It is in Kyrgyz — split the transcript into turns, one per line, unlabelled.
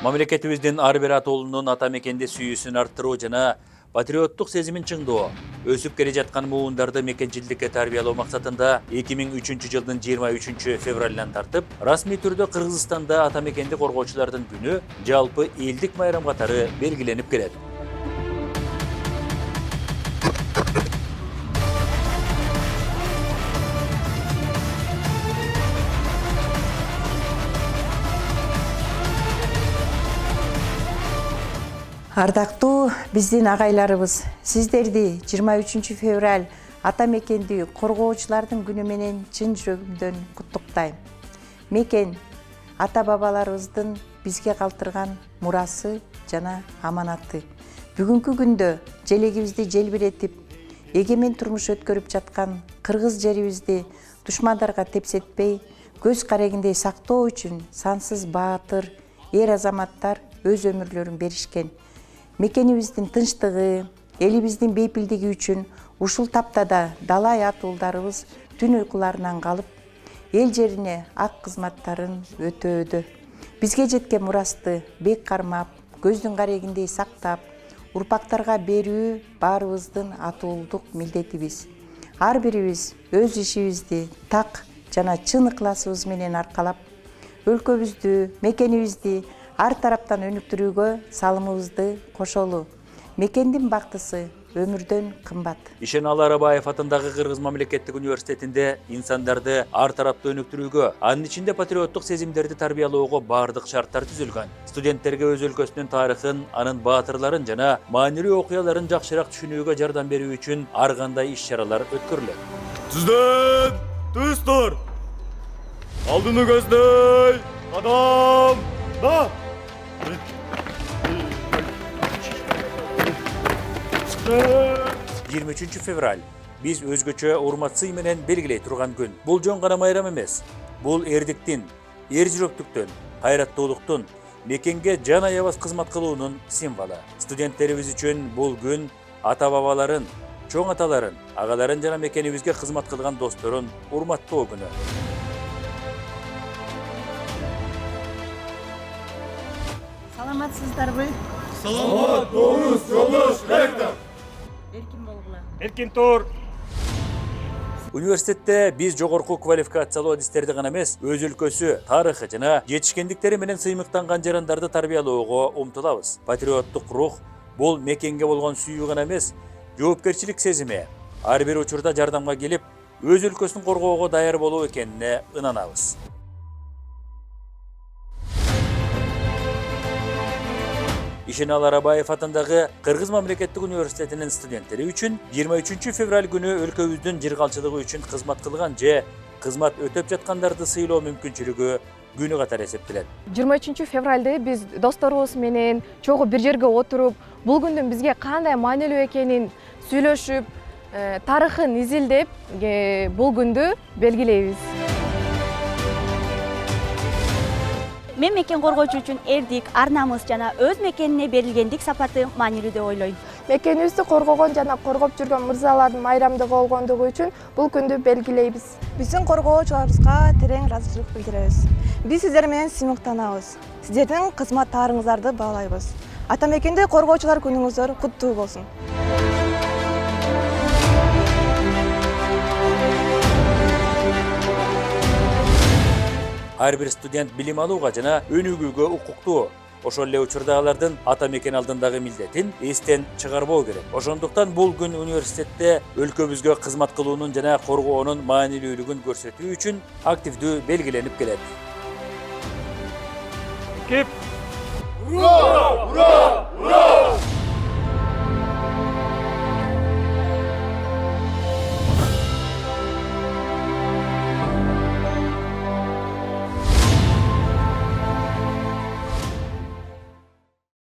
Мамлекетибиздин ар бир атолунун ата мекенде сүйүүсүн арттыруу жана патриоттук сезимин чыңдоо, өсүп келе жаткан муундарды мекенчилдикке тарбиялоо максатында 2003 жылдын 23 февралынан тартып, расмий түрдө Кыргызстанда ата мекенди коргоочулардын күнү жалпы элдик майрам катары белгиленип келет.
Ардактуу биздин агайларыбыз, сиздерди 23 февраль ата мекенди коргоочулардын күнү менен чын жүрөгүмдөн куттуктайм. Мекен ата бабаларыбыздын бизге калтырган мурасы жана аманаты. Бүгүнкү күндө желегибизди желбиретип, эгемен турмуш өткөрүп жаткан кыргыз жерибизди душмандарга тепсетпей, көз карегиндей сактоо үчүн сансыз баатыр, эр азаматтар өз өмүрлөрүн беришкен. Мекенибиздин тынчтыгы, элибиздин бейпилдиги үчүн ушул таптада далай атуулдарыбыз түн уйкуларынан калып, эл жерине ак кызматтарын өтөөдө. Бизге жеткен мурасты бек кармап, көздүн карегиндей сактап, урпактарга берүү баарыбыздын атуулдук милдетибиз. Ар бирибиз өз ишибизди так жана чын ыкласыбыз менен аркалап, өлкөбүздү, мекенибизди ар тараптан өнүктүрүүгө салымыбызды кошолу. Мекендин бактысы өмүрдөн кымбат.
Ишеналы Арабаев атындагы Кыргыз мамлекеттик университетинде инсандарды ар тараптуу өнүктүрүүгө, анын ичинде патриоттук сезимдерди тарбиялоого бардык шарттар түзүлгөн. Студенттерге өз өлкөсүнүн тарыхын, анын баатырларын жана маанилүү окуяларын жакшыраак түшүнүүгө жардам берүү үчүн ар кандай иш-чаралар өткөрүлөт.
Түздөн, түстөр. Алдыны көздөй, кадам, да.
23 февраль биз өзгөчө урмат сый менен белгилей турган күн. Бул жөн гана майрам эмес. Бул эрдиктин, эр жүрөктүктөн, кайраттуулуктун, мекенге жан аябас кызмат кылуунун символу. Студенттерибиз үчүн бул күн ата бабаларын, чоң аталарын, агаларын жана мекенибизге кызмат кылган досторун урматтоо күнү.
Саламатсыздарбы?
Саламат, doğruz, жолдош, ректор.
Эркин болгула.
Эркин тур.
Университетте биз жогорку квалификациялуу адистерди гана эмес, өз өлкөсү, тарыхы жана жетишкендиктери менен сыймыктанган жарандарды тарбиялоого умтулабыз. Патриоттук рух бул мекенге болгон сүйүү гана эмес, жоопкерчилик сезими. Ар бир учурда жардамга келип, өз өлкөсүн коргоого даяр болуу экенине ынанабыз. Ишеналы Арабаев атындагы Кыргыз мамлекеттик университетинин студенттери үчүн 23 февраль күнү өлкөбүздүн жыргалчылыгы үчүн кызмат кылган же кызмат өтөп жаткандарды сыйлоо мүмкүнчүлүгү күнү катары эсептелет.
23 февралды биз досторубуз менен чогуу бир жерге отуруп, бул күндүн бизге кандай маанилүү экенин сүйлөшүп, тарыхын изилдеп, бул күндү белгилейбиз.
Мен мекен коргоочу үчүн эрдик, ар намыс жана өз мекенине берилгендик сапаты маанилүү деп ойлойм.
Мекенибизди коргогон жана коргоп жүргөн мырзалардын майрамдыгы болгондугу үчүн бул күндү белгилейбиз.
Биздин коргоочуларыбызга терең ыраазычылык билдиребиз. Биз сиздер менен сыймыктанабыз. Сиздердин кызматтарыңыздарды баалайбыз. Ата мекенде коргоочулар күнүңүздөр куттуу болсун.
Ар бир студент билим алууга жана өнүгүүгө укуктуу. Ошол эле учурда алардын ата мекен алдындагы милдетин эстен чыгарбоо керек. Ошондуктан бул күн университетте өлкөбүзгө кызмат кылуунун жана коргоонун маанилүүлүгүн көрсөтүү үчүн активдүү белгиленип келет.
Кеп. Ура! Ура!